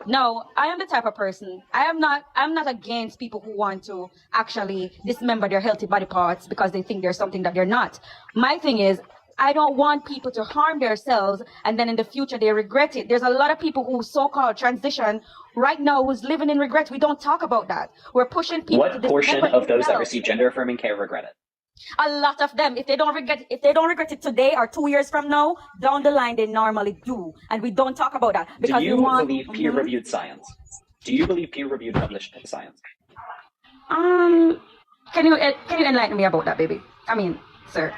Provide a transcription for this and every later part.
No, I am the type of person. I'm not against people who want to actually dismember their healthy body parts because they think there's something that they're not. My thing is, I don't want people to harm themselves and then in the future they regret it. There's a lot of people who so-called transition right now who's living in regret. We don't talk about that. We're pushing people to What portion dismember of those that themselves. receive gender affirming care regret it? A lot of them, if they don't regret it today or 2 years from now, down the line they normally do, and we don't talk about that because Do you believe peer-reviewed science? Do you believe peer-reviewed published science? Can you enlighten me about that, baby? I mean, sir,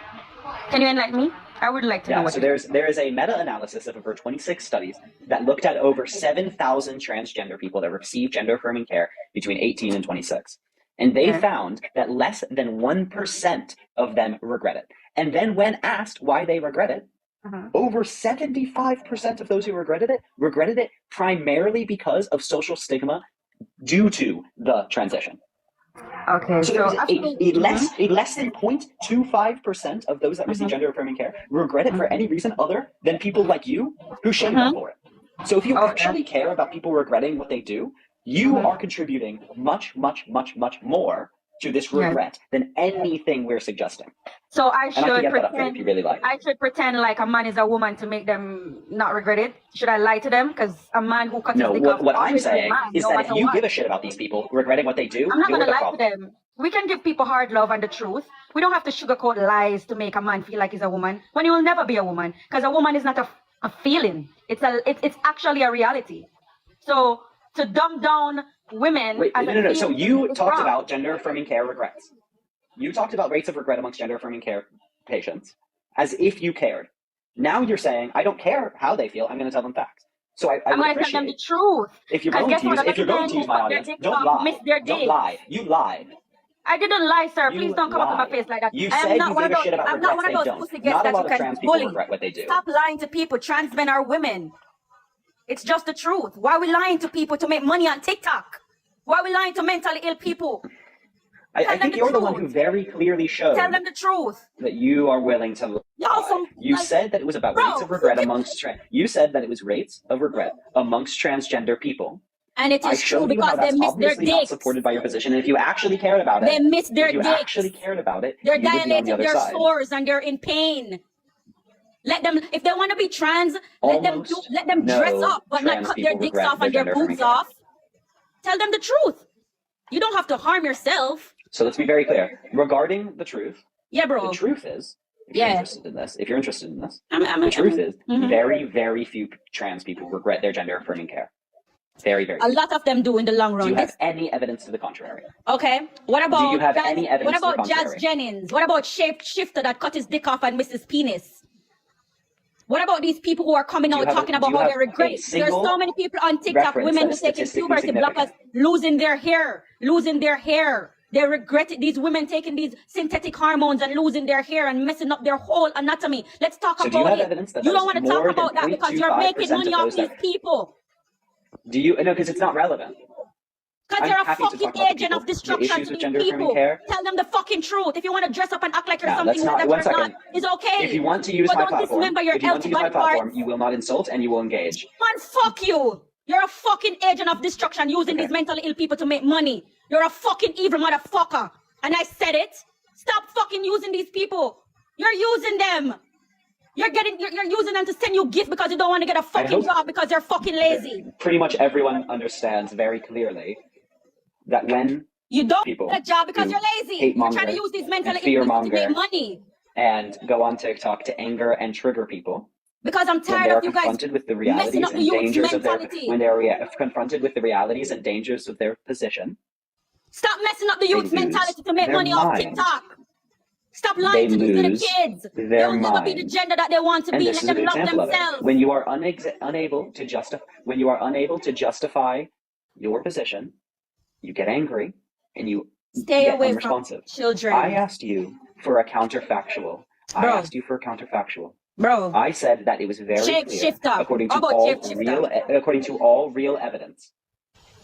can you enlighten me? I would like to know what. So there is a meta-analysis of over 26 studies that looked at over 7,000 transgender people that received gender-affirming care between 18 and 26. And they found that less than 1% of them regret it. And then when asked why they regret it, over 75% of those who regretted it primarily because of social stigma due to the transition. Okay, so there's a less than 0.25% of those that receive gender affirming care regret it for any reason other than people like you who shame them for it. So if you actually care about people regretting what they do, you are contributing much, much, much, much more to this regret than anything we're suggesting. So I should pretend, if you really like. I should pretend like a man is a woman to make them not regret it. Should I lie to them? Because a man who cuts his dick off. What I'm saying is that if you give a shit about these people regretting what they do, I'm not gonna lie to them. We can give people hard love and the truth. We don't have to sugarcoat lies to make a man feel like he's a woman when he will never be a woman. Because a woman is not a feeling. It's actually a reality. So to dumb down women. Wait, no. So you talked about gender affirming care regrets. You talked about rates of regret amongst gender affirming care patients as if you cared. Now you're saying, I don't care how they feel, I'm going to tell them facts. So I'm going to tell them the truth. If you're going to use my audience, don't lie. Don't lie. You lied. I didn't lie, sir. Please don't come up to my face like that. You said you give a shit about I'm not one of those pussy gets that you can bully. Regret what they do. Stop lying to people. Trans men are women. It's just the truth. Why are we lying to people to make money on TikTok? Why are we lying to mentally ill people? I think you're the one who very clearly showed. Tell them the truth. That you are willing to lie. You said that it was about rates of regret amongst You said that it was rates of regret amongst transgender people. And it is true because they miss their dicks. Not supported by your position. And if you actually cared about it, they miss their dicks. If you actually cared about it, they're dilating their sores and they're in pain. Let them, if they want to be trans, let them dress up, but not cut their dicks off and their boobs off. Tell them the truth. You don't have to harm yourself. So let's be very clear. Regarding the truth. Yeah, bro. The truth is, if you're interested in this, the truth is, very, very few trans people regret their gender affirming care. Very, very few. A lot of them do in the long run. Do you have any evidence to the contrary? Okay. What about? Do you have any evidence to the contrary? What about Jazz Jennings? What about Shifter that cut his dick off and missed his penis? What about these people who are coming out talking about how they regret it? There's so many people on TikTok, women who taking puberty blockers, losing their hair. They regret it. These women taking these synthetic hormones and losing their hair and messing up their whole anatomy. Let's talk about it. You don't want to talk about that because you're making money off these people. Do you? No, because it's not relevant. Because you're a fucking agent of destruction to these people. Tell them the fucking truth. If you want to dress up and act like you're something that you're not, it's okay. If you want to use my platform, you will not insult and you will engage. Man, fuck you. You're a fucking agent of destruction using these mentally ill people to make money. You're a fucking evil motherfucker. And I said it. Stop fucking using these people. You're using them. You're using them to send you gifts because you don't want to get a fucking job because you're fucking lazy. Pretty much everyone understands very clearly that when you don't get a job because you're lazy, you're trying to use these mentally ill people to make money. And go on TikTok to anger and trigger people. Because I'm tired of you guys confronted with the realities and dangers of their when they're confronted with the realities and dangers of their position. Stop messing up the youth's mentality to make money off TikTok. Stop lying to these little kids. They'll never be the gender that they want to be. Let them love themselves. When you are unable to justify your position, you get angry and you stay away from children. I asked you for a counterfactual. Bro, I said that it was very clear, according to all real evidence,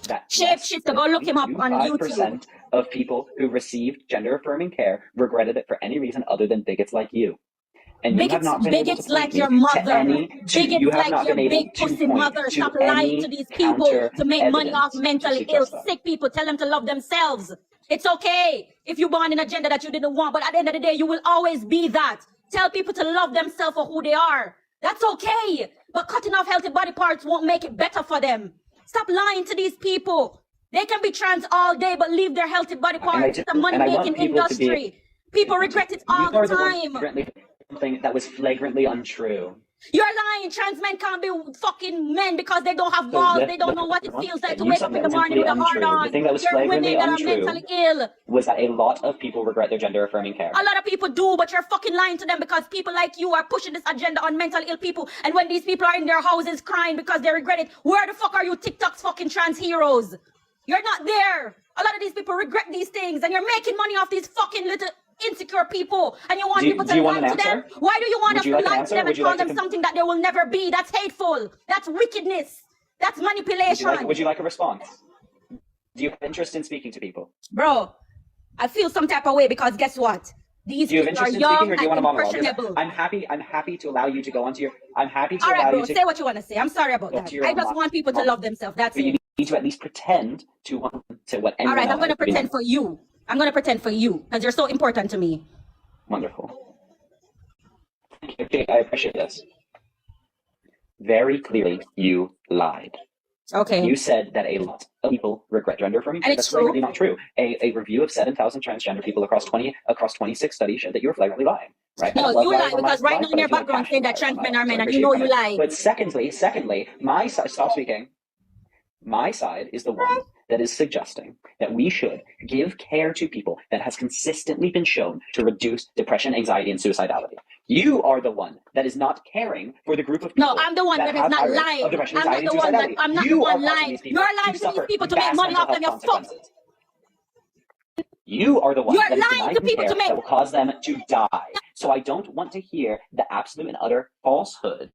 that Shapeshifter, go look him up on YouTube. 5% of people who received gender affirming care regretted it for any reason other than bigots like you. And you have not been able to bigots like point your me to mother, any, you bigots have like not your been able big to pussy point mother. to Stop lying to any these people to counter make money off evidence to mentally ill, suggest that. sick people. Tell them to love themselves. It's okay if you born an agenda that you didn't want, but at the end of the day, you will always be that. Tell people to love themselves for who they are. That's okay. But cutting off healthy body parts won't make it better for them. Stop lying to these people. They can be trans all day, but leave their healthy body parts. It's a money-making industry. People regret it all the time. Something that was flagrantly untrue. You're lying. Trans men can't be fucking men because they don't have balls. They don't know what it feels like to wake up in the morning with a heart on. The thing that was flagrantly untrue was that a lot of people regret their gender-affirming care. A lot of people do, but you're fucking lying to them because people like you are pushing this agenda on mentally ill people. And when these people are in their houses crying because they regret it, where the fuck are you TikTok's fucking trans heroes? You're not there. A lot of these people regret these things, and you're making money off these fucking little insecure people, and you want people to lie to them. Why do you want to lie to them and call them something that they will never be? That's hateful. That's wickedness. That's manipulation. Would you like a response? Do you have interest in speaking to people? Bro, I feel some type of way because guess what? These people are young and impressionable. I'm happy to allow you to go onto your. I'm happy to allow you to. All right, bro, say what you want to say. I'm sorry about that. I just want people to love themselves. That's it. You need to at least pretend to want to what anyone. All right, I'm going to pretend for you. I'm going to pretend for you because you're so important to me. Wonderful. Okay, I appreciate this. Very clearly, you lied. Okay. You said that a lot of people regret gender affirming care. That's flagrantly not true. A review of 7,000 transgender people across 26 studies showed that you were flagrantly lying. Right? No, you lie because right now in your background saying that trans men are men, and you know you lie. But secondly, my side, stop speaking. My side is the one that is suggesting that we should give care to people that has consistently been shown to reduce depression, anxiety, and suicidality. You are the one that is not caring for the group of people. No, I'm the one that is not lying. I'm not the one lying. You're lying to these people to make money off them. You're fucked. You are the one that is lying to people to make that will cause them to die. So I don't want to hear the absolute and utter falsehood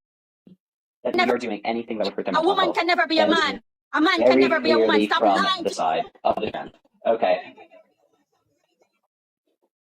that you're doing anything that would hurt them. A woman can never be a man. A man can never be a woman. Stop lying. The side of the trend. Okay.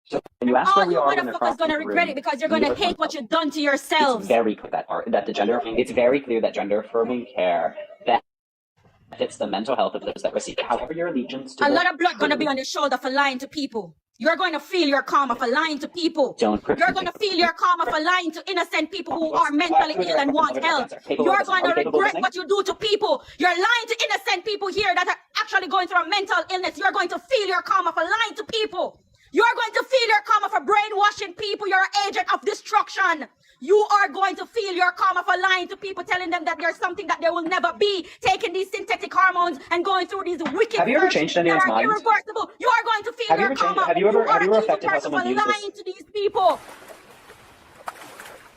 So when you ask where we are, you motherfuckers gonna regret it because you're gonna hate what you've done to yourselves. It's very clear it's very clear that gender affirming care benefits the mental health of those that receive it. However, your allegiance to a lot of blood gonna be on your shoulder for lying to people. You're going to feel your karma for lying to people. You're going to feel your karma for lying to innocent people who are mentally ill and want help. You're going to regret what you do to people. You're lying to innocent people here that are actually going through a mental illness. You're going to feel your karma for lying to people. You're going to feel your karma for brainwashing people. You're an agent of destruction. You are going to feel your karma for lying to people, telling them that there's something that they will never be, taking these synthetic hormones and going through these wicked. Have you ever changed anyone's mind? Irreversible. You are going to feel your karma. Have you ever affected how someone views lying to these people?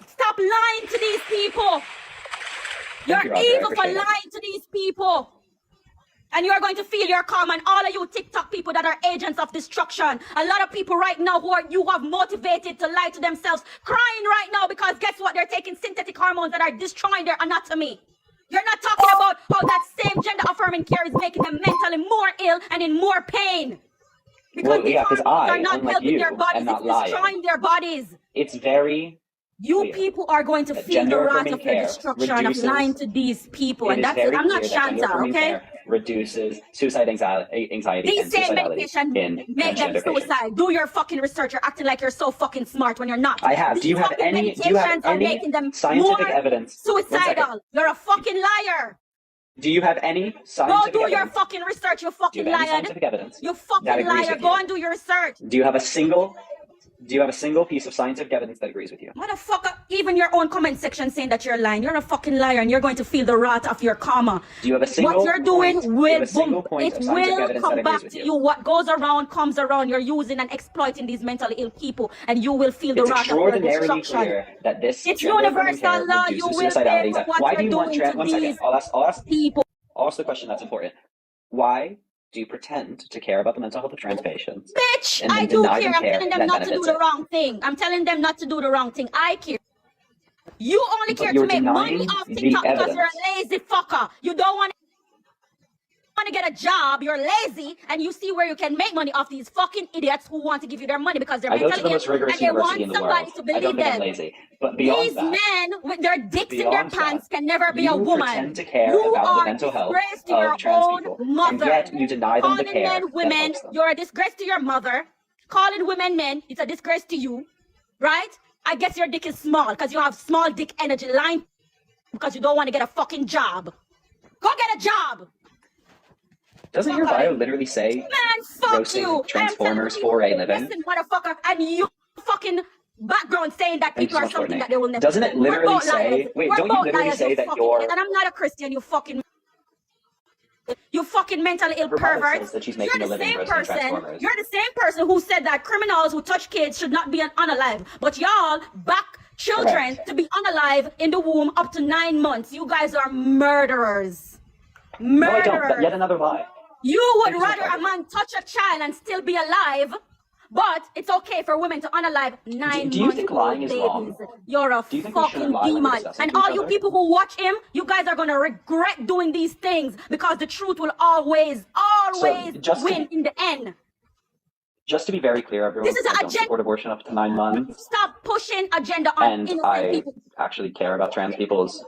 Stop lying to these people. You're evil for lying to these people. And you are going to feel your karma, and all of you TikTok people that are agents of destruction. A lot of people right now you have motivated to lie to themselves, crying right now because guess what? They're taking synthetic hormones that are destroying their anatomy. You're not talking about how that same gender affirming care is making them mentally more ill and in more pain. Because these hormones are not helping their bodies, it's destroying their bodies. It's very You people are going to feel the wrath of your destruction of lying to these people. And that's it. I'm not Shanta, okay? Reduces suicide anxiety these same medication make them suicide. Do your fucking research. You're acting like you're so fucking smart when you're not. I have. Do you have any scientific evidence? Suicidal. You're a fucking liar. Do you have any scientific evidence? Go do your fucking research, you fucking liar. Scientific evidence? You fucking liar. Go and do your research. Do you have a single piece of scientific evidence that agrees with you? Motherfucker, even your own comment section saying that you're lying. You're a fucking liar and you're going to feel the wrath of your karma. Do you have a single What you're doing will it will come back to you. What goes around comes around. You're using and exploiting these mentally ill people and you will feel the wrath of your destruction. Clear that this it's universal law. You will pay for what you're doing to these people. I'll ask the question that's important. Why do you pretend to care about the mental health of trans patients? Bitch, I do care. I'm telling them not to do the wrong thing. I'm telling them not to do the wrong thing. I care. You only care to make money off TikTok because you're a lazy fucker. You don't want to get get a job, you're lazy, and you see where you can make money off these fucking idiots who want to give you their money because they're mentally ill and they want somebody to believe them. Lazy. But beyond these that, men with their dicks in their pants can never be a you woman. pretend to care You about are the mental health disgrace to of your trans own people, mother. and yet you deny them the Calling care men that women, helps them. you're a disgrace to your mother. Calling women men, it's a disgrace to you, right? I guess your dick is small because you have small dick energy line because you don't want to get a fucking job. Go get a job. Doesn't your bio literally say, man, fuck roasting you. Transformers for a living? Listen, motherfucker, and you fucking background saying that people are much, something Courtney. that they will never. Doesn't it literally We're both say? liars. Wait, We're don't you both literally liars, say you that fucking you're? idiot. And I'm not a Christian, you fucking mentally ill Her bio pervert. says that she's making a living roasting Transformers. You're the same person who said that criminals who touch kids should not be unalive. But y'all back children to be unalive in the womb up to 9 months. You guys are murderers. No, I don't. Yet another lie. You would rather a man touch a child and still be alive, but it's okay for women to unalive 9 months. Do you think lying is wrong? You're a fucking demon. And all you people who watch him, you guys are going to regret doing these things because the truth will always win in the end. Just to be very clear, everyone, this is I don't support abortion up to 9 months. Stop pushing agenda on innocent people. I actually care about trans people's.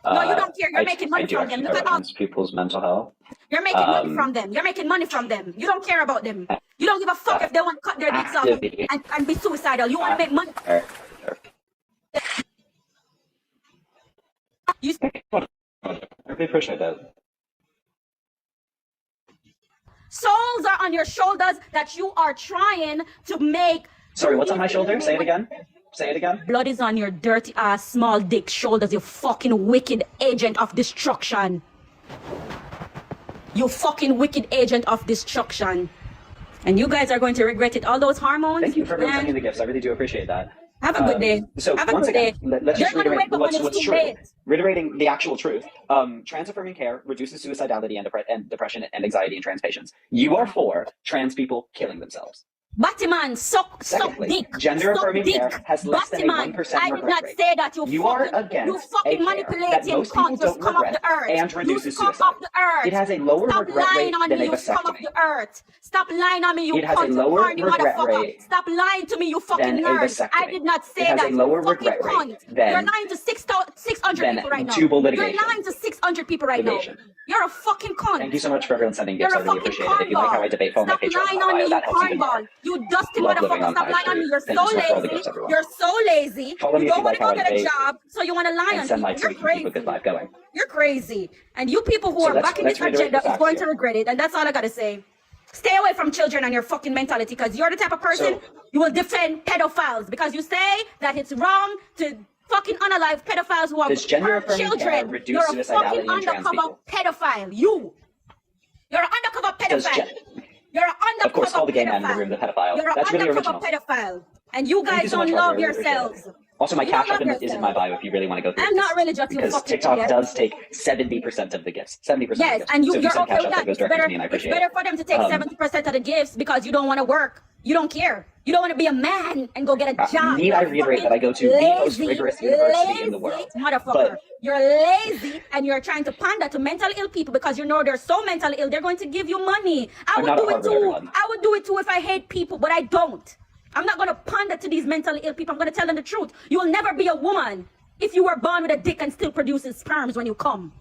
No, you don't care. You're making money from them. Look at trans people's mental health. You're making money from them. You're making money from them. You don't care about them. You don't give a fuck if they want to cut their dicks off and be suicidal. You want to make money. You I appreciate that. souls are on your shoulders that you are trying to make. Sorry, what's on my shoulder? Say it again. Say it again. Blood is on your dirty ass small dick shoulders, you fucking wicked agent of destruction. You fucking wicked agent of destruction. And you guys are going to regret it. All those hormones. Thank you for sending the gifts. I really do appreciate that. Have a good day. So have a once good again, day. let's just reiterate what's true. Late. Reiterating the actual truth. Trans-affirming care reduces suicidality and depression and anxiety in trans patients. You are for trans people killing themselves. Batman, suck dick. Gender-affirming care has less than a 1% regret rate. I did not say that. You are against you fucking manipulating cunts just come off the earth. And reduces come suicide. off the earth. It has a lower regret rate than a Come off vasectomy. the earth. Stop lying on me, you It has a cunt, lower horny regret motherfucker. rate Stop lying to me, you fucking than a nerd. vasectomy. I did not say It has that. a lower You fucking regret rate cunt. than- You're lying to 600 people right now. tubal litigation. You're lying to 600 people right now. You're a fucking cunt. Thank you so much for everyone sending gifts. You're I a really fucking appreciate it. If you like how I debate, follow my Stop Patreon. lying on me, you That helps even more. cornball. You dusty Love living motherfucker. on Stop high lying on me. street. You're Thank so you so much for all the lazy. gifts, everyone. You're so lazy. Follow me You if don't you want like to how go I get a debate. job, so you want to lie And on send people. likes so You're we can keep a crazy. good life going. You're crazy. And you people who So are let's backing this reiterate agenda the is facts going to here. regret it. And that's all I got to say. Stay away from children and your fucking mentality, because you're the type of person you will defend pedophiles because you say that it's wrong to fucking unalive pedophiles who have Does gender-affirming care children. reduce You're a suicidality fucking in trans undercover people? pedophile. You're an undercover pedophile. You're an undercover Of course, call the gay man in the pedophile. room the pedophile. You're an That's really undercover original. pedophile. And you Thank you guys so much, don't Barbara. love I really appreciate yourselves. it. Also, my You cash don't app love is in yourself. my bio if you really want to go through I'm this. not religious, you Because fucking TikTok idiot. does take 70% of the gifts. 70% of the Yes, gifts. and So if you're send okay cash with app, that. that goes It's directly better, to me, and I it's appreciate better it. for them to take 70% of the gifts because you don't want to work. You don't care. You don't want to be a man and go get a job. Need I reiterate that I go to the most rigorous university in the world? Motherfucker. But You're lazy and you're trying to pander to mentally ill people because you know they're so mentally ill, they're going to give you money. I would do it too. I would do it too if I hate people, but I don't. I'm not going to pander to these mentally ill people. I'm going to tell them the truth. You will never be a woman if you were born with a dick and still produces sperms when you come.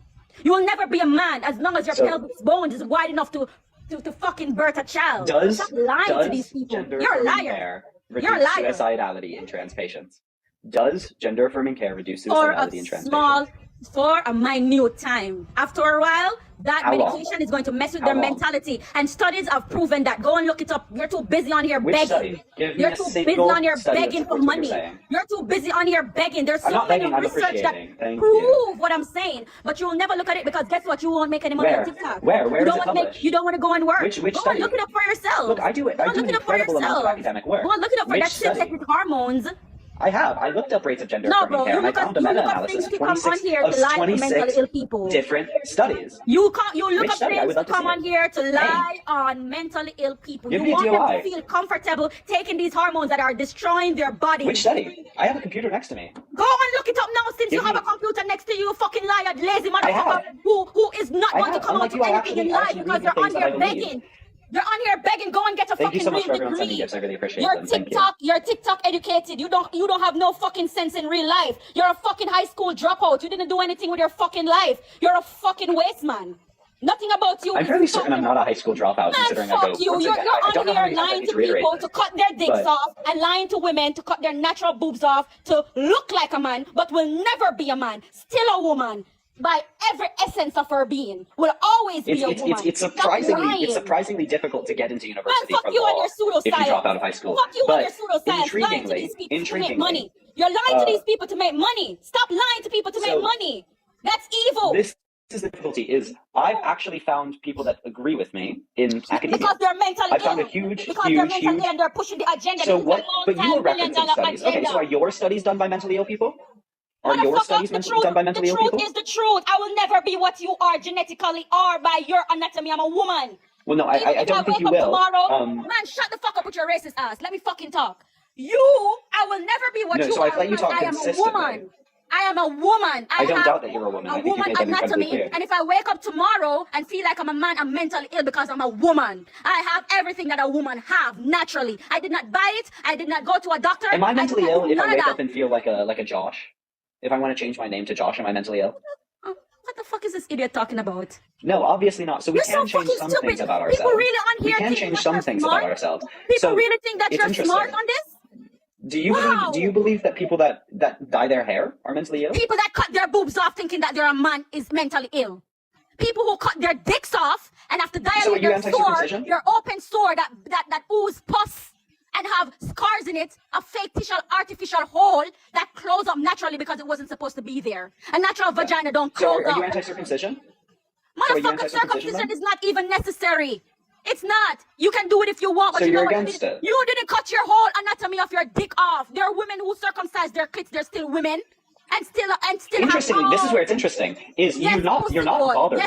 You will never be a man as long as your pelvis bone is wide enough to fucking birth a child. Stop lying to these people. You're a liar. You're a liar. Suicidality in trans patients. Does gender-affirming care reduce suicidality in trans patients? For a minute time. After a while, that medication is going to mess with their mentality. And studies have proven that. Go and look it up. You're too busy on here begging. You're too busy on here begging for money. You're too busy on here begging. There's so many research that prove what I'm saying. But you will never look at it because guess what? You won't make any money on TikTok. Where is it published? You don't want to go and work. Which go and look it up for yourself. Look, I do it. I do an incredible amount of academic work. Go and look it up for that synthetic hormones. I have. I looked up rates of gender No, affirming bro, care, you and I look up, found a you look up meta-analysis things of to come on 26 here to lie to mentally ill people. different studies. You look Which up study? I things would to love to come see on it. here to lie on mentally ill people. Give You me a want them to DOI. feel comfortable taking these hormones that are destroying their bodies. Which study? I have a computer next to me. Go and look it up now since you have a computer next to you, fucking liar, lazy motherfucker who is not going to come out to anything in life because you're on here begging. You're on here begging, go and get a Thank you fucking so much real for everyone sending degree. gifts. I really appreciate You're them. Thank you. You're TikTok educated. You don't have no fucking sense in real life. You're a fucking high school dropout. You didn't do anything with your fucking life. You're a fucking waste man. Nothing about you. I'm fairly certain I'm not a high school dropout, considering I go. You. You're on here lying to people to cut their dicks off and lying to women to cut their natural boobs off to look like a man, but will never be a man. Still a woman. By every essence of her being, will always be a woman. It's surprisingly difficult to get into university fuck for you law and your pseudoscience. if you drop out of high school. Fuck you but and your pseudoscience. Lying to these people to make money. You're lying to these people to make money. Stop lying to people to make money. That's evil. This is the difficulty. Is I've actually found people that agree with me in academia. Because they're mentally I found ill. a huge, because they're mentally huge. And they're pushing the agenda. So what? But you were referencing studies. Okay, so are your studies done by mentally ill people? Are your studies done by mentally ill people? The truth is the truth. I will never be what you are genetically or by your anatomy. I'm a woman. Well, no, I don't think you will. Tomorrow, man, shut the fuck up with your racist ass. Let me fucking talk. I will never be what you so are. I've let you talk consistently. I am a woman. I don't doubt that you're a woman. A woman anatomy. And if I wake up tomorrow and feel like I'm a man, I'm mentally ill because I'm a woman. I have everything that a woman have naturally. I did not buy it. I did not go to a doctor. Am I mentally ill if I wake up and feel like a Josh? If I want to change my name to Josh, am I mentally ill? What the fuck is this idiot talking about? No, obviously not. So we can change some things about ourselves. People really on here we can change some things about ourselves. People really think that you're smart on this? Do you believe that people that dye their hair are mentally ill? People that cut their boobs off thinking that they're a man is mentally ill. People who cut their dicks off and have to dilate their open sore that ooze pus and have scars in it, a fake artificial hole that close up naturally because it wasn't supposed to be there. A natural vagina don't close up. So are you anti-circumcision? Motherfucker, circumcision is not even necessary. It's not. You can do it if you want, but so you know you're what? Against it. You didn't cut your whole anatomy of your dick off. There are women who circumcise their clits. They're still women. And still interestingly, this is where it's interesting. You're not bothered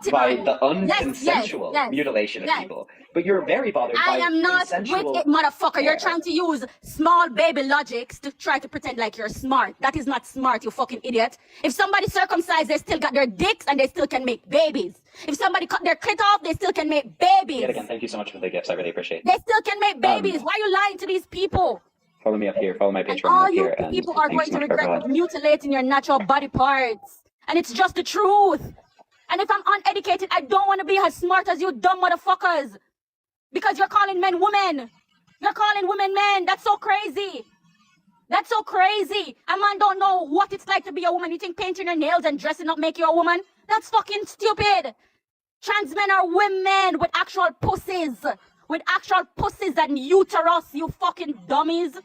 by the unconsensual mutilation of people, but you're very bothered by I am not consensual with it, motherfucker. You're trying to use small baby logics to try to pretend like you're smart. That is not smart, you fucking idiot. If somebody circumcised, they still got their dicks and they still can make babies. If somebody cut their clit off, they still can make babies. Yet again, thank you so much for the gifts. I really appreciate it. They still can make babies. Why are you lying to these people? Follow me up here. Follow my Patreon all up here. You people are going to regret mutilating your natural body parts. And it's just the truth. And if I'm uneducated, I don't want to be as smart as you dumb motherfuckers. Because you're calling men women. You're calling women men. That's so crazy. That's so crazy. A man don't know what it's like to be a woman. You think painting your nails and dressing up make you a woman? That's fucking stupid. Trans men are women with actual pussies. With actual pussies and uterus, you fucking dummies.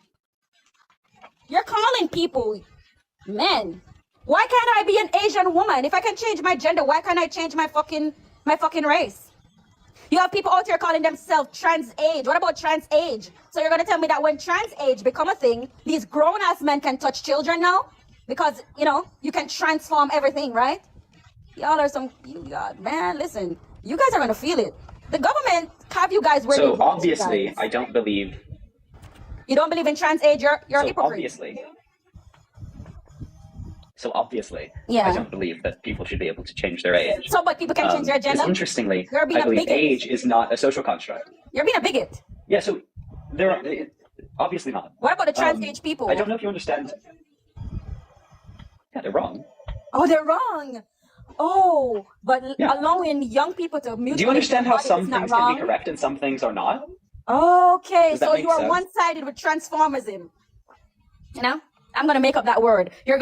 You're calling people men. Why can't I be an Asian woman? If I can change my gender, why can't I change my fucking race? You have people out here calling themselves trans age. What about trans age? So you're gonna tell me that when trans age become a thing, these grown ass men can touch children now? Because you can transform everything, right? Y'all are man, listen, you guys are gonna feel it. The government have you guys where so obviously I don't believe. You don't believe in trans age, you're a hypocrite. So obviously, yeah. I don't believe that people should be able to change their age. So but people can change their gender? Interestingly, I believe age is not a social construct. You're being a bigot. Yeah, so there are obviously not. What about the trans age people? I don't know if you understand. Yeah, they're wrong. Oh, they're wrong. Oh, but allowing young people to mutilate. Do you understand how some things can be correct and some things are not? Okay, so you are one-sided with transformism. I'm gonna make up that word. You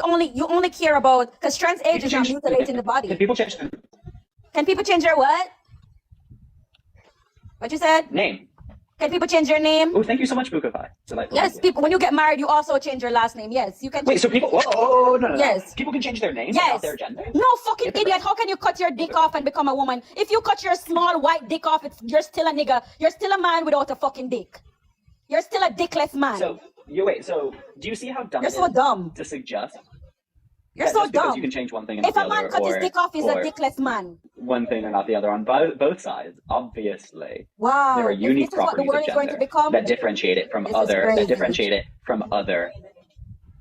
only care about because trans age is not mutilating the body. Can people change them? Can people change their what? What you said? Name. Can people change their name? Oh, thank you so much, Bukapai. Yes, people. When you get married, you also change your last name. Yes, you can. Wait, so people? Oh, no. Yes. People can change their name, yes. Not their gender. No, fucking idiot. How can you cut your dick off and become a woman? If you cut your small white dick off, you're still a nigga. You're still a man without a fucking dick. You're still a dickless man. So wait. So do you see how dumb You're it so is dumb. to suggest You're that so just because dumb. you can change one thing and If not a the man other, cut his dick off, he's a dickless man. one thing and not the other on both sides? Obviously, Wow. there are unique If this is what the properties world of is going to gender become, that differentiate it from this is other crazy.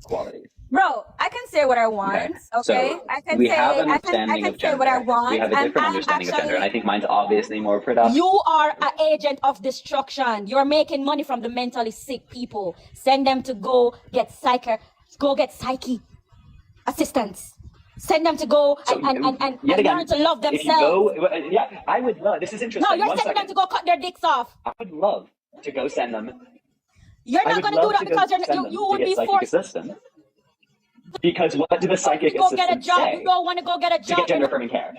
qualities. Bro, I can say what I want. Okay, So I can we say have an I understanding can of say what I gender. want. We have a and different I'm understanding of gender, and I actually, think mine's obviously more productive. you are an agent of destruction. You're making money from the mentally sick people. Send them to go get psyche assistance. Send them to go and learn to love themselves. If you go, yeah, I would love. This is interesting. No, you're sending them to go cut their dicks off. I would love to go send them. You're not going to do that because you would be forced. Assistance. Because what do the psychic assistants get a job? Say? You don't want to go get a job. To get gender affirming care.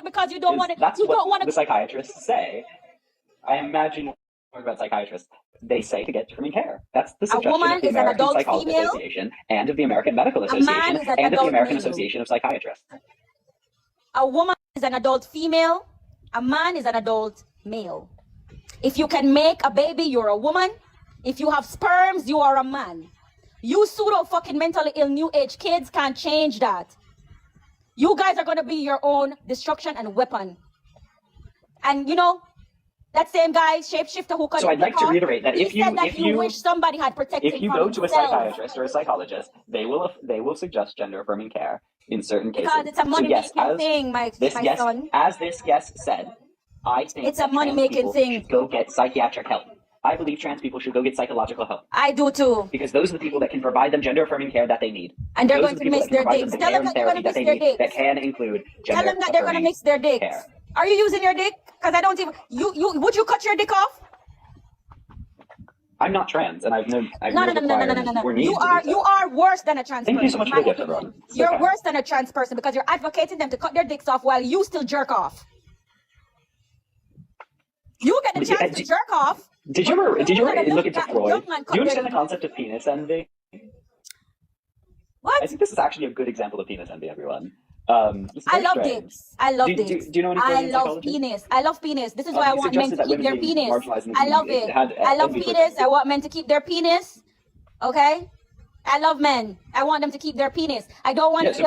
Because you don't want to. That's what the psychiatrists say. I imagine about psychiatrists. They say to get affirming care. That's the suggestion of the American Psychological Association and of the American Medical Association and of the American Association of Psychiatrists. A woman is an adult female. A man is an adult male. If you can make a baby, you're a woman. If you have sperms, you are a man. You pseudo fucking mentally ill new age kids can't change that. You guys are going to be your own destruction and weapon. And you know, that same guy, shapeshifter who cut. So I'd like to reiterate that if you wish somebody had protected if you go to a psychiatrist or a psychologist, they will suggest gender affirming care in certain cases. Because it's a money making thing, my son. As this guest said, I think it's a money making thing. Should go get psychiatric help. I believe trans people should go get psychological help. I do too. Because those are the people that can provide them gender affirming care that they need. And they're going to mix their dicks. Tell them that they're going to mix their dicks. That can include gender. Tell them that they're going to mix their dicks. Care. Are you using your dick? Because I don't even. Would you cut your dick off? I'm not trans, and I've no. No. You are worse than a trans person. Thank you so much for the gift, everyone. You're worse than a trans person because you're advocating them to cut their dicks off while you still jerk off. You get the chance to jerk off. Did you ever look into Freud? Do you understand the concept of penis envy? What? I think this is actually a good example of penis envy, everyone. I love dicks. I love dicks. Do you know any love penis. I love penis. This is why I want men to keep their penis. I love it. I love penis. I want men to keep their penis. Okay? I love men. I want them to keep their penis. I don't want to see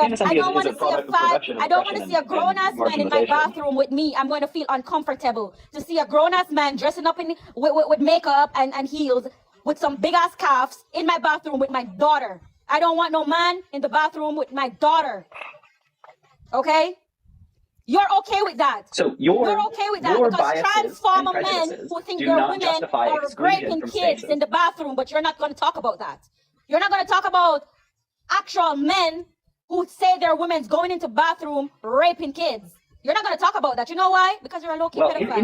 a grown ass man in my bathroom with me. I'm going to feel uncomfortable to see a grown ass man dressing up with makeup and heels with some big ass calves in my bathroom with my daughter. I don't want no man in the bathroom with my daughter. Okay? You're okay with that. So you're okay with that because transformer men who think they're women are raping kids in the bathroom, but you're not going to talk about that. You're not going to talk about actual men who say they're women going into bathroom raping kids. You're not going to talk about that. You know why? Because you're a low-key pedophile.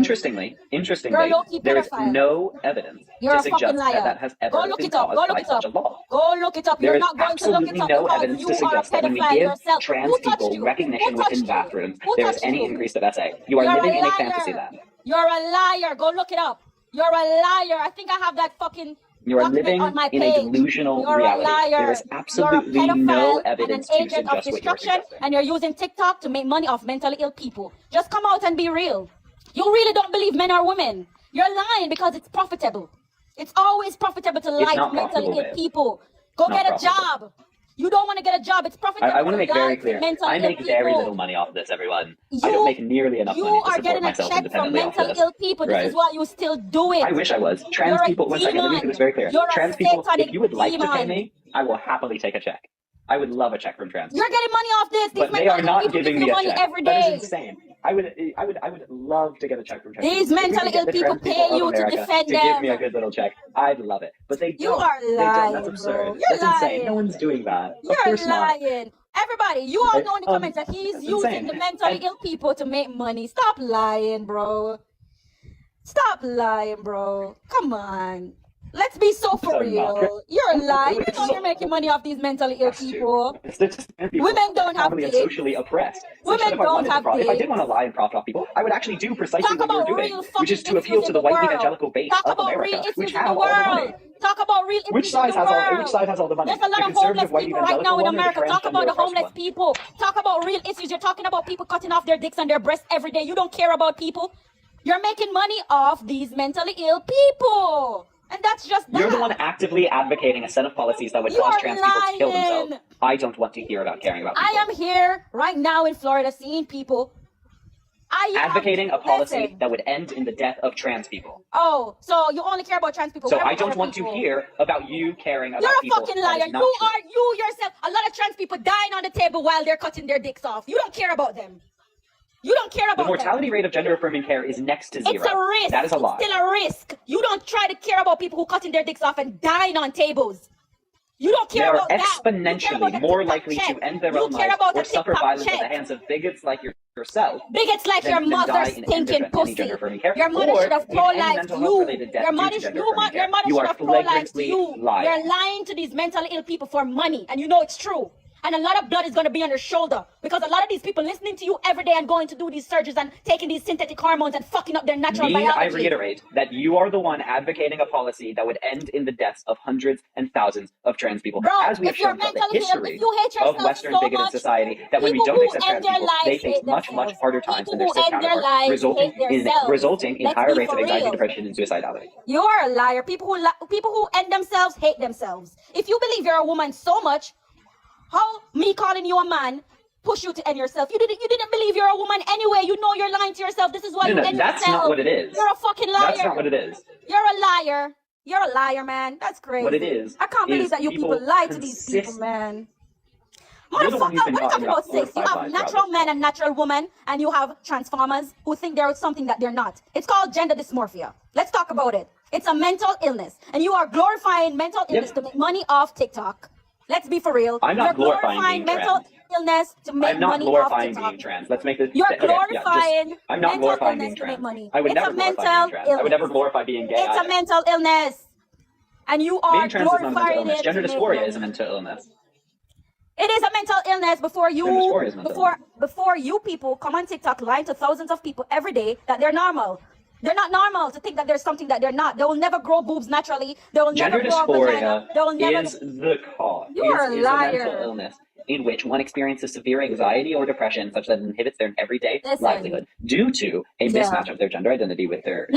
Interestingly, there is no evidence to suggest that has ever been caused by such a law. Go look it up. You're not going to look it up no evidence to suggest that when we give trans people recognition within bathrooms, there is any increase of SA. You are living in a fantasy land. You're a liar. Go look it up. You're a liar. I think I have that fucking... You are living in a delusional reality. There is absolutely no evidence to suggest what you're suggesting. And you're using TikTok to make money off mentally ill people. Just come out and be real. You really don't believe men are women. You're lying because it's profitable. It's always profitable to lie to mentally ill people. Go get a job. You don't want to get a job. It's profitable. I want to make very clear. I make very little money off this, everyone. I don't make nearly enough money to support myself independently off this. You are getting a check from mentally ill people. This is why you still do it. I wish I was. Trans people, one second, let me make this very clear. Trans people, if you would like to pay me, I will happily take a check. I would love a check from trans people. You're getting money off this. But they are not giving me a check. Every day. That is insane. I would love to get a check from trans people. These mentally ill people pay you to defend them. To give me a good little check. I'd love it. But they don't. You are lying. That's absurd. You're That's insane. No one's doing that. You're lying. Everybody, you all know in the comments that he's using the mentally ill people to make money. Stop lying, bro. Stop lying, bro. Come on. Let's be so for real. You're lying. You know you're making money off these mentally ill people. Women don't have dicks. Socially oppressed. Women don't have dicks. If I did want to lie and profit off people, I would actually do precisely what you're doing, which is to appeal to the white evangelical base of America, which have all the money. Talk about real issues. Which side has all the money? There's a lot of homeless people right now in America. Talk about the homeless people. Talk about real issues. You're talking about people cutting off their dicks and their breasts every day. You don't care about people. You're making money off these mentally ill people. And that's just that. You're the one actively advocating a set of policies that would cause trans people to kill themselves. I don't want to hear about caring about people. I am here right now in Florida seeing people. Advocating a policy that would end in the death of trans people. Oh, so you only care about trans people. So I don't want to hear about you caring about people. You're a fucking liar. You yourself, a lot of trans people dying on the table while they're cutting their dicks off. You don't care about them. You don't care about the mortality rate of gender-affirming care is next to 0. It's a risk. That is a lie. It's still a risk. You don't try to care about people who cutting their dicks off and dying on tables. You don't care about that. They are exponentially more likely to end their own lives or suffer violence at the hands of bigots like yourself. Bigots like your mother's stinking pussy. Your mother should have pro-lifed you. Your mother should have pro-lifed you. You're lying to these mentally ill people for money, and you know it's true. And a lot of blood is going to be on your shoulder because a lot of these people listening to you every day and going to do these surgeries and taking these synthetic hormones and fucking up their natural biology. I reiterate that you are the one advocating a policy that would end in the deaths of hundreds and thousands of trans people. Bro, as we have shown from the history of Western bigoted society, that when we don't accept trans people, they face much harder times than their cis counterparts, resulting in higher rates of anxiety, depression, and suicidality. You are a liar. People who end themselves hate themselves. If you believe you're a woman so much, how me calling you a man push you to end yourself? You didn't believe you're a woman anyway. You know you're lying to yourself. This is why you end that's yourself. Not what it is. You're a fucking liar. That's not what it is. You're a liar. You're a liar, man. That's crazy. What it is. I can't believe that you people lie to these people, man. Motherfucker, what are you talking about sex? You have natural men and natural women, and you have transformers who think they're something that they're not. It's called gender dysmorphia. Let's talk about it. It's a mental illness, and you are glorifying mental illness to make money off TikTok. Let's be for real. I'm not glorifying being mental illness to make money off TikTok. I'm not glorifying being trans. Let's make this. You're glorifying. I'm not glorifying being trans. I would never glorify being trans. I would never glorify being gay. It's a mental illness, and you are glorifying it. Gender dysphoria is a mental illness. It is a mental illness before you people come on TikTok lying to thousands of people every day that they're normal. They're not normal to think that there's something that they're not. They will never grow boobs naturally. They will never grow a vagina. They will never. Is the cause. You are a liar. Is a mental illness in which one experiences severe anxiety or depression such that it inhibits their everyday livelihood due to a mismatch of their gender identity with their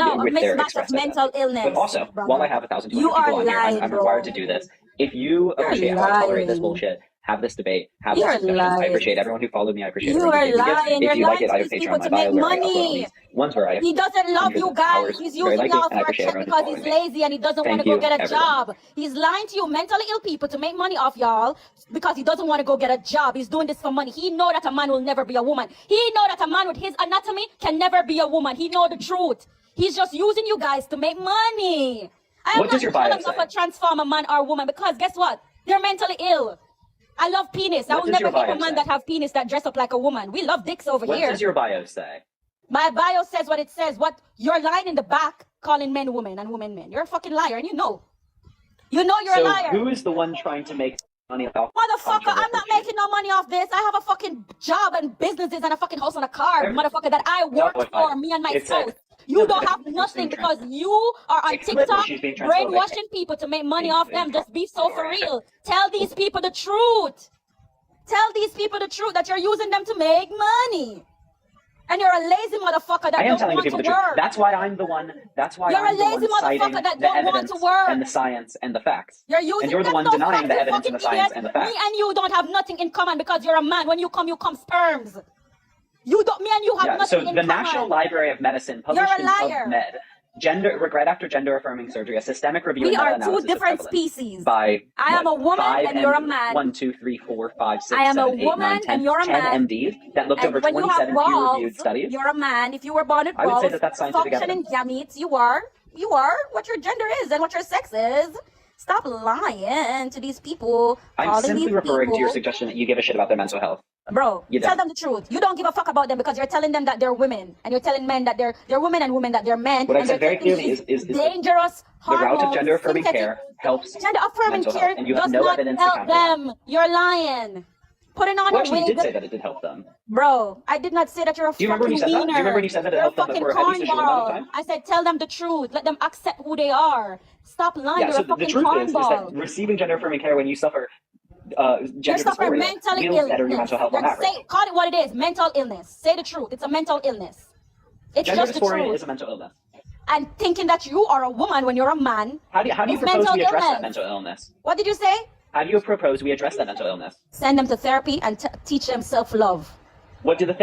expressed mental illness. But also, while I have 1,200 people on here, I'm required to do this. If you appreciate how I tolerate this bullshit, have this debate, have this discussion. I appreciate everyone who followed me. I appreciate everyone who lying. If you like it, I have these Patreon on my people to bio make where I upload money. ones where I He doesn't love you guys. He's using y'all for a check because he's lazy and he doesn't want to go get a job. He's lying to you mentally ill people to make money off y'all because he doesn't want to go get a job. He's doing this for money. He know that a man will never be a woman. He know that a man with his anatomy can never be a woman. He know the truth. He's just using you guys to make money. I am not jealous of a transformer man or woman because guess what? They're mentally ill. I love penis. I will never hate a man that have penis that dress up like a woman. We love dicks over here. What does your bio say? My bio says what it says. What you're lying in the back, calling men women and women men. You're a fucking liar, and you know. You know you're a liar. Who is the one trying to make money off? Motherfucker, I'm not making no money off this. I have a fucking job and businesses and a fucking house on a car, motherfucker, that I work for. Me and my spouse. You don't have nothing because you are on TikTok brainwashing people to make money off them. Just be so for real. Tell these people the truth. Tell these people the truth that you're using them to make money. And you're a lazy motherfucker that don't want to work. That's why I'm the one. That's why you're a lazy motherfucker that don't want to work. And the science and the facts. You're using and you're the one denying the evidence and the science and the facts. Me and you don't have nothing in common because you're a man. When you come sperms. You don't. Me and you have nothing in common. So the National Library of Medicine published in PubMed, Regret After Gender Affirming Surgery, a systemic review. We are two different species. I am a woman and you're a man. 1, 2, 3, 4, 5, 6, I am 7, a 8, woman 9, 10, and you're a 10 man. MDs that looked over 27 peer-reviewed studies. You're a man. If you were born with balls, I would say that that's scientific functioning gametes, you are what your gender is and what your sex is. Stop lying to these people. I'm simply referring to your suggestion that you give a shit about their mental health. Bro, tell them the truth. You don't give a fuck about them because you're telling them that they're women, and you're telling men that they're women and women that they're men. What I said very clearly is dangerous. The route of gender affirming care helps gender affirming care and you have does no not evidence help them. You're lying. Putting on a wig. You did say that it did help them. Bro, I did not say that you're a fucking wiener. Do you remember when you said that it helped them for a heavy sexual amount of time? I said tell them the truth. Let them accept who they are. Stop lying. Yeah, so the truth is that receiving gender affirming care when you suffer gender dysphoria feels better in your mental health on average. Call it what it is, mental illness. Say the truth. It's a mental illness. It's gender just the truth. Gender dysphoria is a mental illness. and thinking that you are a woman when you're a man. How do you propose we address that mental illness? What did you say? How do you propose we address that mental illness? Send them to therapy and teach them self-love. What do the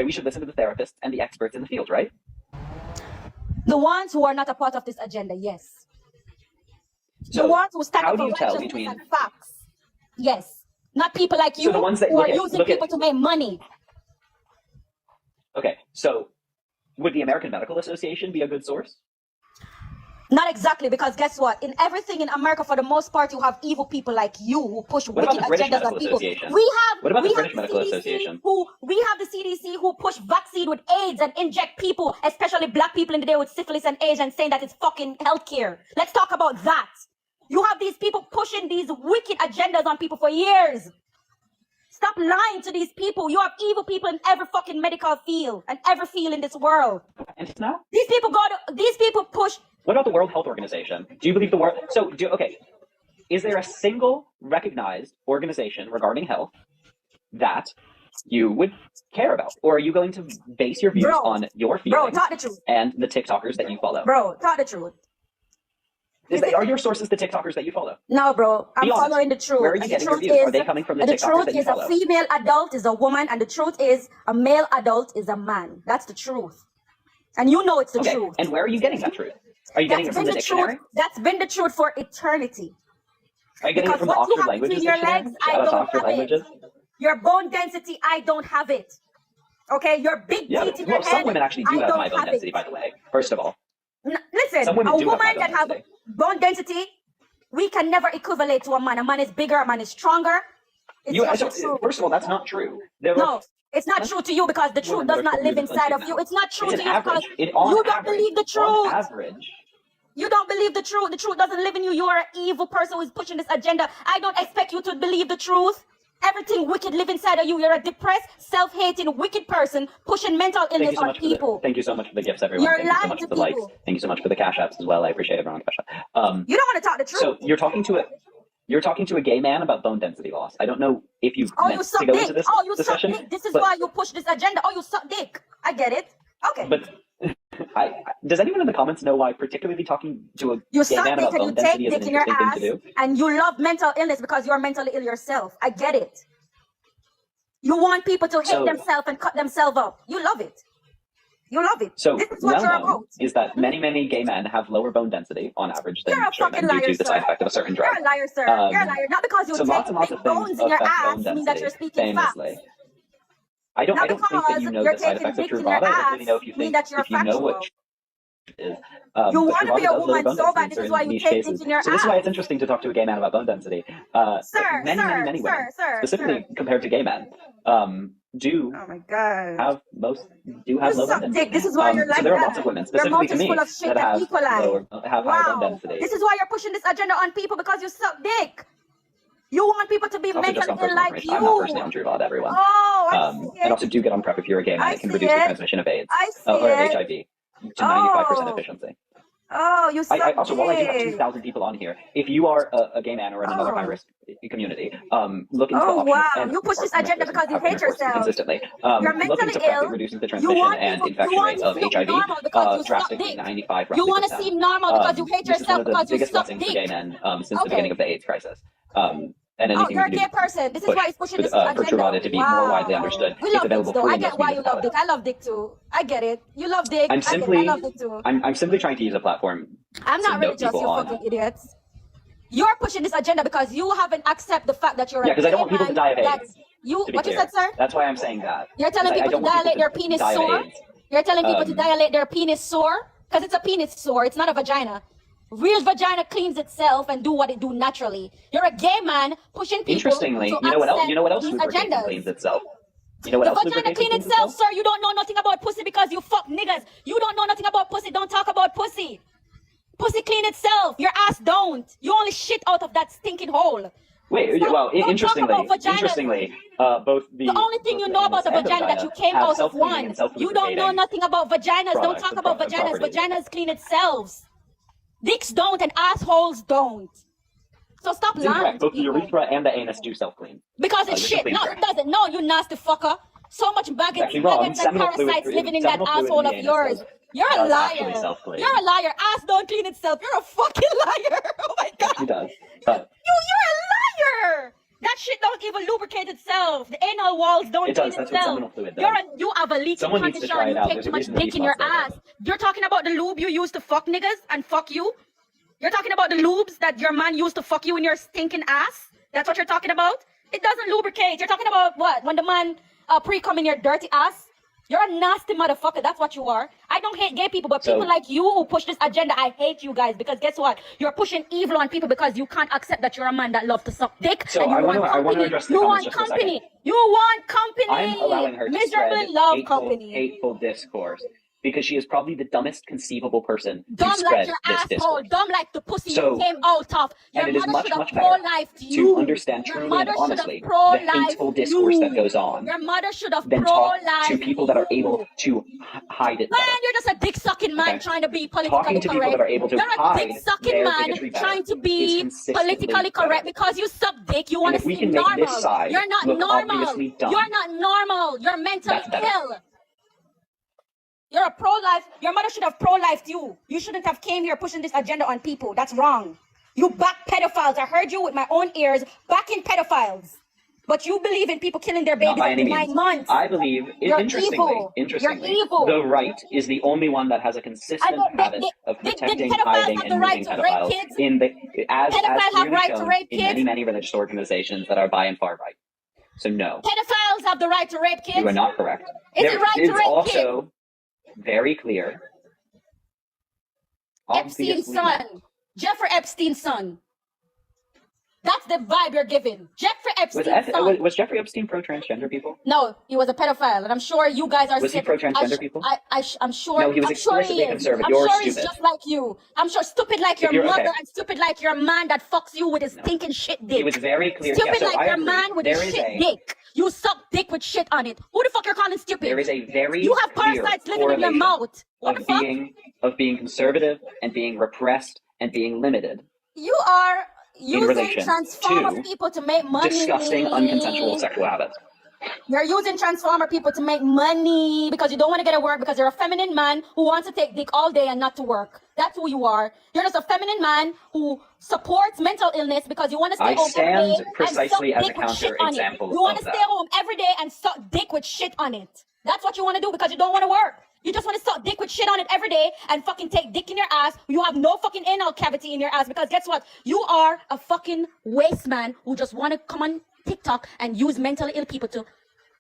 we should listen to the therapists and the experts in the field, right? The ones who are not a part of this agenda, yes. So the ones who stand how up do for you tell righteousness between and facts, yes. Not people like you the ones that who are using people to make money. Okay, so would the American Medical Association be a good source? Not exactly, because guess what? In everything in America, for the most part, you have evil people like you who push wicked agendas on people. What about the British Medical Association? We have the CDC who push vaccine with AIDS and inject people, especially black people in the day with syphilis and AIDS, and saying that it's fucking healthcare. Let's talk about that. You have these people pushing these wicked agendas on people for years. Stop lying to these people. You have evil people in every fucking medical field and every field in this world. And it's not? These people push. What about the World Health Organization? Do you believe the world? Is there a single recognized organization regarding health that you would care about? Or are you going to base your views on your feelings talk the truth. And the TikTokers that you follow? Bro, talk the truth. Are your sources the TikTokers that you follow? No, bro. I'm following the truth. Where are you getting your views? Are they coming from the TikTokers that you follow? The truth is a female adult is a woman, and the truth is a male adult is a man. That's the truth. And you know it's the truth. And where are you getting that truth? Are you getting it from the dictionary? That's been the truth for eternity. Are you getting it from the Oxford Languages Dictionary? I don't have it. Your bone density, I don't have it. Okay? Your big teeth in your head, some women actually do have my bone density, by the way, first of all. Listen, a woman that have bone density, we can never equivalent to a man. A man is bigger, a man is stronger. First of all, that's not true. No, it's not true to you because the truth does not live inside of you. It's not true to you because you don't believe the truth. On average. You don't believe the truth. The truth doesn't live in you. You are an evil person who is pushing this agenda. I don't expect you to believe the truth. Everything wicked live inside of you. You're a depressed, self-hating, wigged person pushing mental illness on people. Thank you so much for the gifts, everyone. You're Thank you so much for the likes. Thank you so much for the cash apps as well. I appreciate everyone on cash app. You don't want to talk the truth. So you're talking to a gay man about bone density loss. I don't know if you've you suck to go dick. into this You discussion. Suck dick. This is why you push this agenda. You suck dick. I get it. Okay. But does anyone in the comments know why particularly talking to a gay man about bone density is an interesting thing to do? And you love mental illness because you're mentally ill yourself. I get it. You want people to hate themselves and cut themselves up. You love it. You love it. So this is what you're about. Is that many gay men have lower bone density on average than straight men due to the side effect of a certain drug. You're a liar, sir. You're a liar. Not because you take big bones in your ass mean that you're speaking facts. I don't think that you know the side effects of Truvada. I don't really know if you know what is. You want to be a woman so bad. This is why you take things in your ass. So this is why it's interesting to talk to a gay man about bone density. Many women, specifically compared to gay men, do have low bone density. This is why you're like so there are lots of women, specifically to me, that have high bone density. This is why you're pushing this agenda on people because you suck dick. You want people to be mentally ill like you. I'm not personally on Truvada, everyone. Oh, I see and also do get on PrEP if you're a gay man. It can reduce the transmission of AIDS or of HIV to 95% efficiency. Oh, you suck dick. Also, while I do have 2,000 people on here, if you are a gay man or in another high-risk community, look into the option. You push this agenda because you hate yourself. Consistently. You're mentally ill. Reducing the transmission and infection rate of HIV drastically 95%. You want to seem normal because you hate yourself because you suck dick. This is one of the biggest blessings for gay men since the beginning of the AIDS crisis. And you're a gay person. This is why it's pushing this agenda. For Truvada to be more widely understood. We love dick though. I get why you love dick. I love dick too. I get it. You love dick. I love dick too. I'm simply trying to use a platform. I'm not religious, you fucking idiots. You're pushing this agenda because you haven't accepted the fact that you're a because I don't want people to die of AIDS. What you said, sir? That's why I'm saying that. You're telling people to dilate their penis sore? You're telling people to dilate their penis sore? Because it's a penis sore. It's not a vagina. Real vagina cleans itself and do what it do naturally. You're a gay man pushing people. Interestingly, you know what else lubrication cleans itself? You know what else vagina clean itself, sir. You don't know nothing about pussy because you fuck niggas. You don't know nothing about pussy. Don't talk about pussy. Pussy clean itself. Your ass don't. You only shit out of that stinking hole. Wait, interestingly, both the only thing you know about the vagina that you came out of one. You don't know nothing about vaginas. Don't talk about vaginas. Vaginas clean itself. Dicks don't and assholes don't. So stop lying. Both the urethra and the anus do self-clean. Because it's shit. No, it doesn't. No, you nasty fucker. So much maggots and parasites living in that asshole of yours. You're a does actually liar. self-clean. You're a liar. Ass don't clean itself. You're a fucking liar. Oh my god. She does. But You're a liar. That shit don't even lubricate itself. The anal walls don't it clean does. That's itself. what seminal fluid does. You have a leaking Someone needs to condition try and it you out. take There's too a much reason the dick meat in your smells so ass. You're talking about the lube you use to fuck niggas and fuck you? You're talking about the lubes that your man used to fuck you in your stinking ass? That's what you're talking about? It doesn't lubricate. You're talking about what? When the man pre-cum in your dirty ass? You're a nasty motherfucker. That's what you are. I don't hate gay people, but people like you who push this agenda, I hate you guys because guess what? You're pushing evil on people because you can't accept that you're a man that loves to suck dick. So and you I want to address the comments just a second. You want company. I'm allowing her to miserably spread love company. hateful discourse because she is probably the dumbest conceivable person Dumb to spread like your this asshole. discourse. Dumb like the pussy So- you came out of. Your And it is mother should have much better pro-life to you. understand Your truly mother and should have honestly the pro-life hateful discourse that you. goes on Your mother should have than talk pro-life to people that are able you. to hide it Man, better. you're just a dick sucking man Okay. trying to be politically Talking to people correct. that are able to You're a hide dick sucking their man bigotry better trying to is be consistently politically correct better. because you suck dick. You And want if to we seem can make normal. this side You're not look normal. obviously dumb, You're not normal. You're mentally that's better. ill. You're a pro-life. Your mother should have pro-lifed you. You shouldn't have came here pushing this agenda on people. That's wrong. You back pedophiles. I heard you with my own ears backing pedophiles. But you believe in people killing their Not babies by at any 9 means. months. I believe, You're interestingly, evil. You're evil. the right is the only one that has a consistent habit of protecting, pedophiles hiding, have the and right moving to rape pedophiles kids? in the as Pedophiles have clearly right to shown rape in kids? many religious organizations that are by and far right. So no, Pedophiles have the right to rape kids? you are not correct. Is it right to is rape also very clear. Epstein's obviously son. Jeffrey Epstein's son. That's the vibe you're giving. Jeffrey Epstein's son. Was Jeffrey Epstein pro-transgender people? No, he was a pedophile, and I'm sure you guys are. Was he pro-transgender people? I'm sure. No, he was I'm sure explicitly he is. conservative. I'm You're sure he's stupid. just like you. I'm sure stupid like your you're- mother okay. and stupid like your man that fucks you with his stinking shit dick. It was very clear. Stupid yeah, so like I your agree. man with There his is shit a- dick. You suck dick with shit on it. Who the fuck you're calling stupid? There is a very You have clear parasites living in your correlation mouth. What the of fuck? being conservative and being repressed and being limited. You are using relation transformer to people to make money. Disgusting, unconsensual sexual habits. You're using transformer people to make money because you don't want to get to work because you're a feminine man who wants to take dick all day and not to work. That's who you are. You're just a feminine man who supports mental illness because you want to stay I home every day stand precisely and as suck a dick with shit on it. counter-example You want of to stay that. home every day and suck dick with shit on it. That's what you want to do because you don't want to work. You just want to suck dick with shit on it every day and fucking take dick in your ass. You have no fucking anal cavity in your ass because guess what? You are a fucking waste man who just want to come on TikTok and use mentally ill people to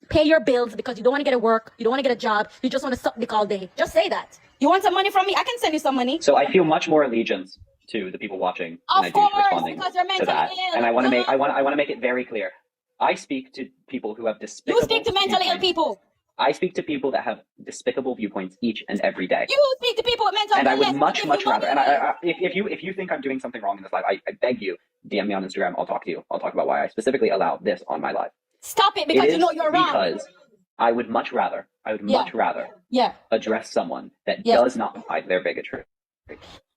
pay your bills because you don't want to get to work. You don't want to get a job. You just want to suck dick all day. Just say that. You want some money from me? I can send you some money. So I feel much more allegiance to the people watching than I Of do course, responding because you're to mentally that. ill. And I want to make it very clear. I speak to people who have despicable You speak to mentally ill viewpoints. people. I speak to people that have despicable viewpoints each and every day. You speak to people with mental And I illness. would much Give you rather. And money. if you think I'm doing something wrong in this live, I beg you, DM me on Instagram. I'll talk to you. I'll talk about why I specifically allow this on my live. Stop it because It you is know you're wrong. because I would much rather Yeah. address someone that Yeah. does not hide their bigotry.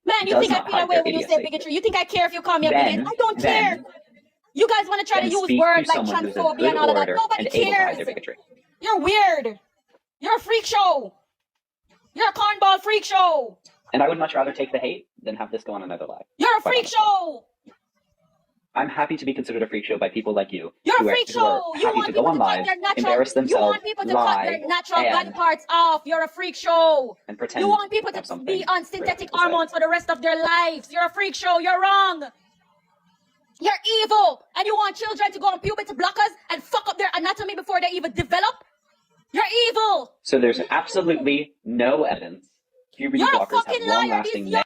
Man, you does think I not feel hide that way their when you say idiocy. bigotry? You think I care if you call me a Then- bigot? I don't then- care. You guys want to try to Then use speak words to like someone who's a transphobia good and all of that. orator Nobody and able to hide cares. their bigotry. You're weird. You're a freak show. You're a cornball freak show. And I would much rather take the hate than have this go on another live. You're a Quite freak honestly. show. I'm happy to be considered a freak show by people like you. You're a who are- freak who are show. You happy want to go people on to cut live, their natural. embarrass You themselves, want people to cut lie, their natural body and- parts off. You're a freak show. and pretend You want people have to something be on real synthetic to say. hormones for the rest of their lives. You're a freak show. You're wrong. You're evil. And you want children to go on puberty blockers and fuck up their anatomy before they even develop. You're evil. So there's absolutely no evidence puberty You're a blockers have fucking liar. long-lasting These young